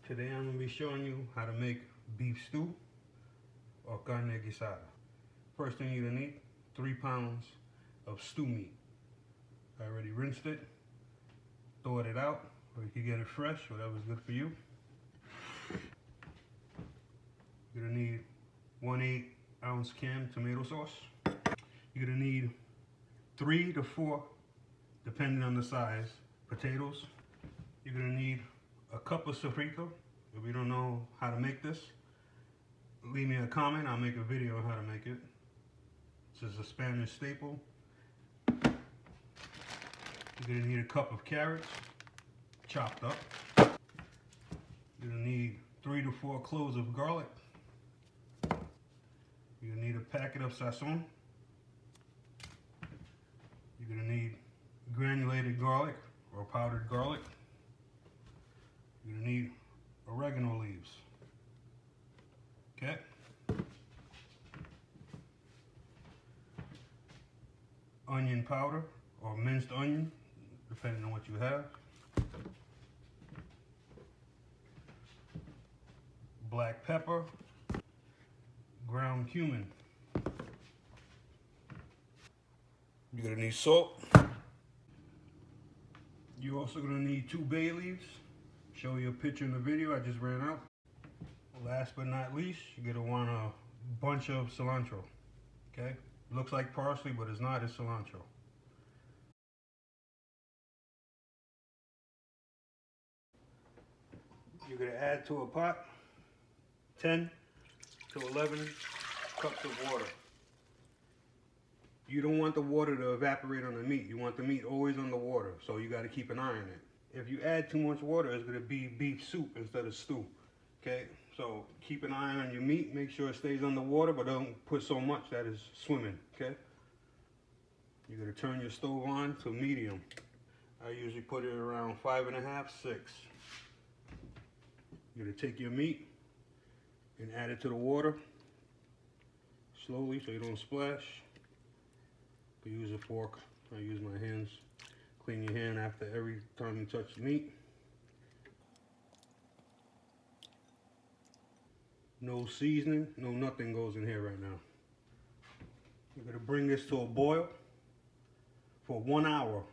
Today I'm going to be showing you how to make beef stew or carne guisada. First thing you're going to need, 3 pounds of stew meat. I already rinsed it, thawed it out, or you can get it fresh, whatever's good for you. You're going to need 1/8 ounce can tomato sauce. You're going to need 3 to 4, depending on the size, potatoes. You're going to need a cup of sofrito. If you don't know how to make this, leave me a comment. I'll make a video on how to make it. This is a Spanish staple. You're going to need a cup of carrots, chopped up. You're going to need 3 to 4 cloves of garlic. You're going to need a packet of sazon. You're going to need granulated garlic or powdered garlic. You're going to need oregano leaves. Okay? Onion powder or minced onion, depending on what you have. Black pepper. Ground cumin. You're going to need salt. You're also going to need 2 bay leaves. Show you a picture in the video, I just ran out. Last but not least, you're going to want a bunch of cilantro. Okay? Looks like parsley, but it's not, it's cilantro. You're going to add to a pot 10 to 11 cups of water. You don't want the water to evaporate on the meat. You want the meat always on the water, so you got to keep an eye on it. If you add too much water, it's going to be beef soup instead of stew. Okay, so keep an eye on your meat. Make sure it stays on the water, but don't put so much that it's swimming. Okay, you're going to turn your stove on to medium. I usually put it around 5.5, 6. You're going to take your meat and add it to the water slowly so you don't splash. You use a fork. I use my hands. Clean your hand after every time you touch the meat. No seasoning, no nothing goes in here right now. You're going to bring this to a boil for 1 hour.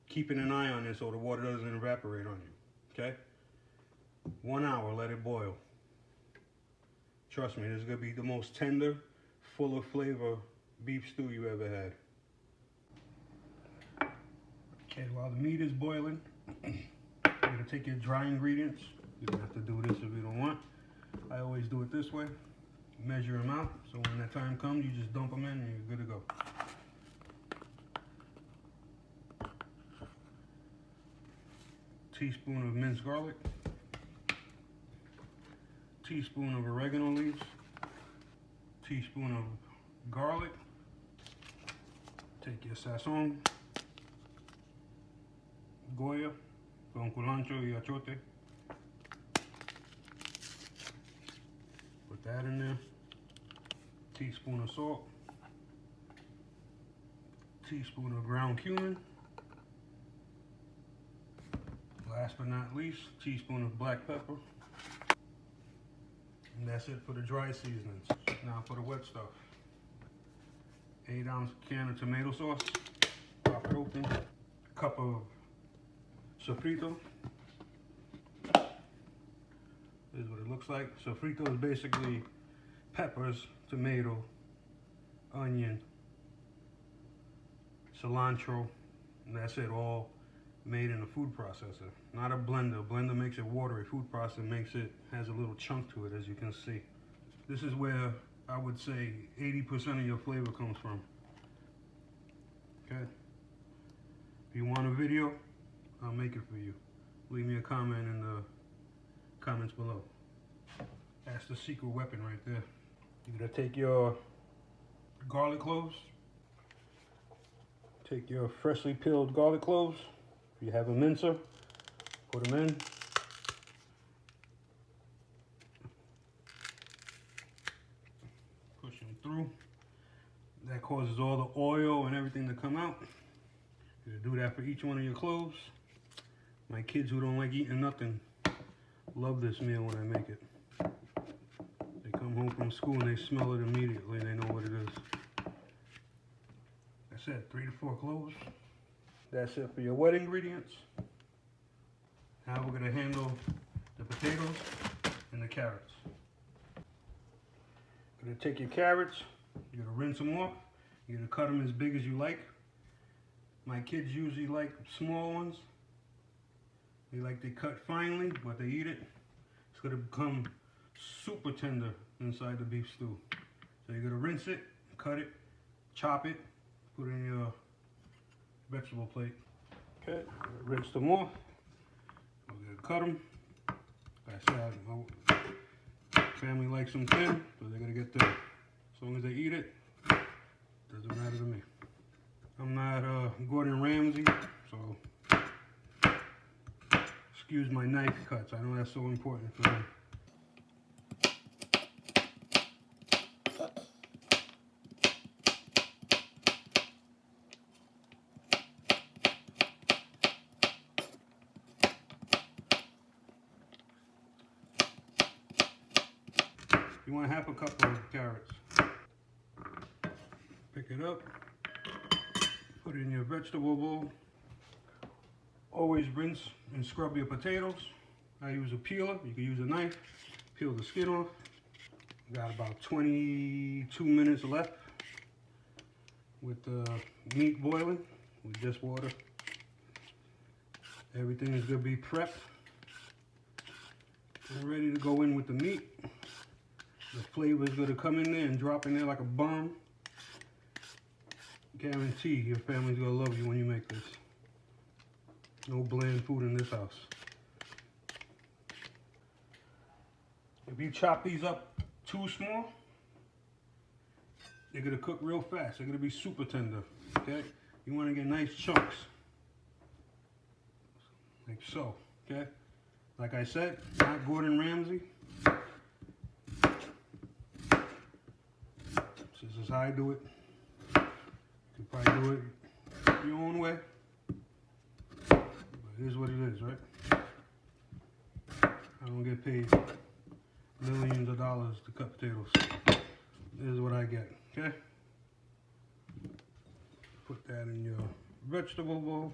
Keeping an eye on it so the water doesn't evaporate on you. Okay? 1 hour, let it boil. Trust me, this is going to be the most tender, full of flavor beef stew you ever had. Okay, while the meat is boiling, you're going to take your dry ingredients. You don't have to do this if you don't want. I always do it this way. Measure them out, so when that time comes, you just dump them in and you're good to go. Teaspoon of minced garlic. Teaspoon of oregano leaves. Teaspoon of garlic. Take your sazon, goya, con cilantro y achote. Put that in there. Teaspoon of salt. Teaspoon of ground cumin. Last but not least, teaspoon of black pepper. And that's it for the dry seasonings. Now for the wet stuff. 8-ounce can of tomato sauce. Pop it open. A cup of sofrito. This is what it looks like. Sofrito is basically peppers, tomato, onion, cilantro, and that's it, all made in a food processor. Not a blender. Blender makes it watery. Food processor has a little chunk to it, as you can see. This is where I would say 80% of your flavor comes from. Okay? If you want a video, I'll make it for you. Leave me a comment in the comments below. That's the secret weapon right there. You're gonna take your garlic cloves. Take your freshly peeled garlic cloves. If you have a mincer, put them in. Push them through. That causes all the oil and everything to come out. You do that for each one of your cloves. My kids who don't like eating nothing love this meal when I make it. They come home from school and they smell it immediately and they know what it is. That's it, 3 to 4 cloves. That's it for your wet ingredients. Now we're gonna handle the potatoes and the carrots. You're gonna take your carrots, you're gonna rinse them off, you're gonna cut them as big as you like. My kids usually like small ones. They like to cut finely, but they eat it. It's gonna become super tender inside the beef stew. So you're gonna rinse it, cut it, chop it, put it in your vegetable plate. Okay, rinse them off. We're gonna cut them. Like I said, my family likes them thin, so they're gonna get thin. As long as they eat it, doesn't matter to me. I'm not Gordon Ramsay, so excuse my knife cuts. I know that's so important for them. You want half a cup of carrots. Pick it up, put it in your vegetable bowl. Always rinse and scrub your potatoes. I use a peeler, you can use a knife. Peel the skin off. Got about 22 minutes left with the meat boiling with just water. Everything is gonna be prepped and ready to go in with the meat. The flavor is gonna come in there and drop in there like a bomb. Guarantee your family's gonna love you when you make this. No bland food in this house. If you chop these up too small, they're gonna cook real fast. They're gonna be super tender, okay? You wanna get nice chunks, like so, okay? Like I said, not Gordon Ramsay. This is how I do it. You can probably do it your own way. But it is what it is, right? I don't get paid millions of dollars to cut potatoes. This is what I get, okay? Put that in your vegetable bowl.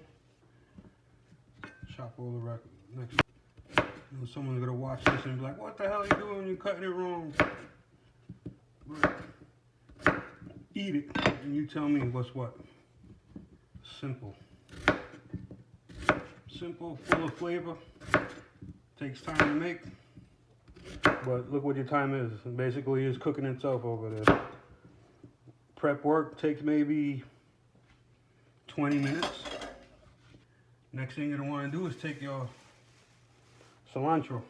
Chop all the right next. You know, someone's gonna watch this and be like, "What the hell are you doing? You're cutting it wrong." But eat it, and you tell me what's what. Simple. Simple, full of flavor. Takes time to make. But look what your time is. Basically, it's cooking itself over there. Prep work takes maybe 20 minutes. Next thing you're gonna want to do is take your cilantro.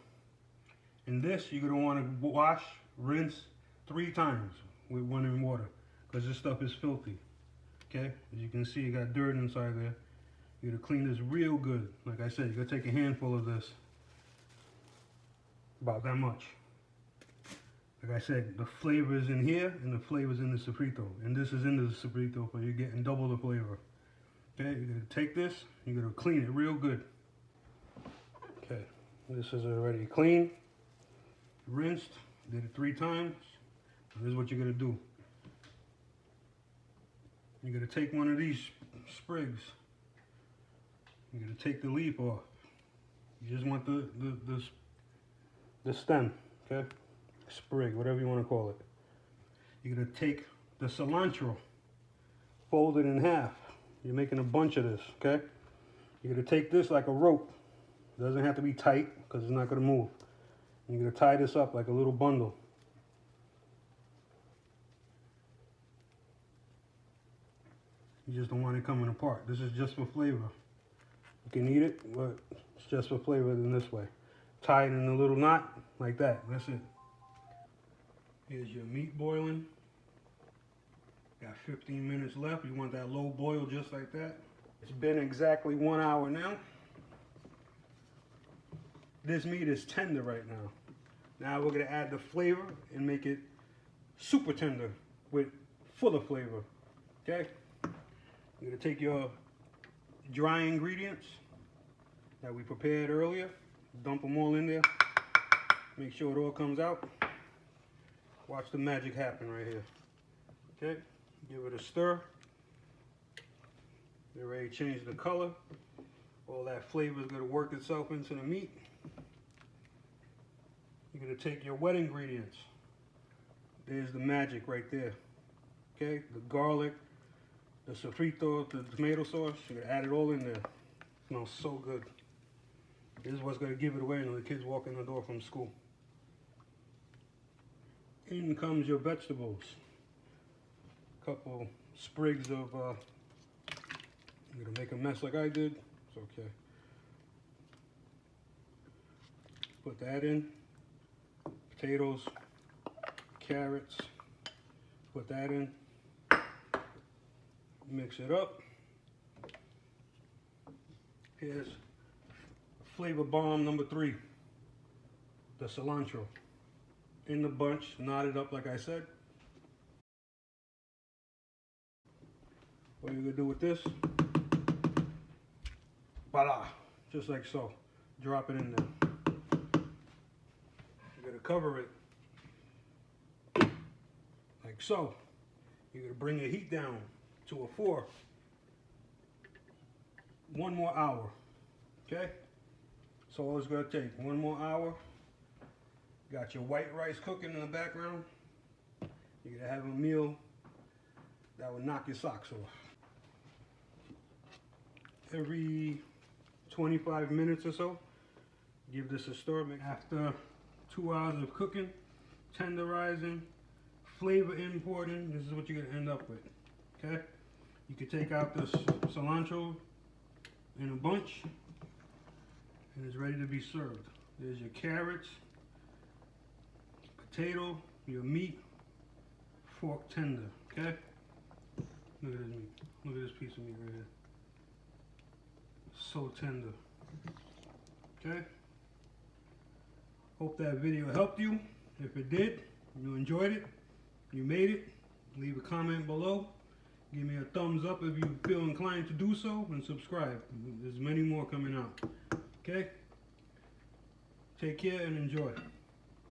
In this, you're gonna want to wash, rinse 3 times with running water, because this stuff is filthy. Okay, as you can see, you got dirt inside there. You're gonna clean this real good. Like I said, you're gonna take a handful of this, about that much. Like I said, the flavor is in here and the flavor is in the sofrito, and this is in the sofrito, so you're getting double the flavor. Okay, you're gonna take this, you're gonna clean it real good. Okay, this is already clean, rinsed, did it 3 times. And this is what you're gonna do. You're gonna take one of these sprigs. You're gonna take the leaf off. You just want the stem, okay? Sprig, whatever you want to call it. You're gonna take the cilantro, fold it in half. You're making a bunch of this, okay? You're gonna take this like a rope. It doesn't have to be tight because it's not gonna move. You're gonna tie this up like a little bundle. You just don't want it coming apart. This is just for flavor. You can eat it, but it's just for flavor in this way. Tie it in a little knot like that. That's it. Here's your meat boiling. Got 15 minutes left. You want that low boil just like that. It's been exactly 1 hour now. This meat is tender right now. Now we're gonna add the flavor and make it super tender with full of flavor, okay? You're gonna take your dry ingredients that we prepared earlier, dump them all in there. Make sure it all comes out. Watch the magic happen right here. Okay, give it a stir. Get ready to change the color. All that flavor is going to work itself into the meat. You're going to take your wet ingredients. There's the magic right there. Okay, the garlic, the sofrito, the tomato sauce. You're going to add it all in there. It smells so good. This is what's going to give it away when the kids walk in the door from school. In comes your vegetables. A couple sprigs of, I'm going to make a mess like I did. It's okay. Put that in. Potatoes, carrots. Put that in. Mix it up. Here's flavor bomb number 3, the cilantro. In the bunch, knotted up like I said. What you're gonna do with this? Voila! Just like so. Drop it in there. You're gonna cover it like so. You're gonna bring the heat down to a 4. 1 more hour. Okay? So all it's gonna take 1 more hour. Got your white rice cooking in the background. You're gonna have a meal that will knock your socks off. Every 25 minutes or so, give this a stir. After 2 hours of cooking, tenderizing, flavor importing, this is what you're gonna end up with. Okay? You can take out this cilantro in a bunch, and it's ready to be served. There's your carrots, potato, your meat, fork tender. Okay? Look at this meat. Look at this piece of meat right here. So tender. Okay? Hope that video helped you. If it did, you enjoyed it, you made it, leave a comment below. Give me a thumbs up if you feel inclined to do so, and subscribe. There's many more coming out. Okay? Take care and enjoy.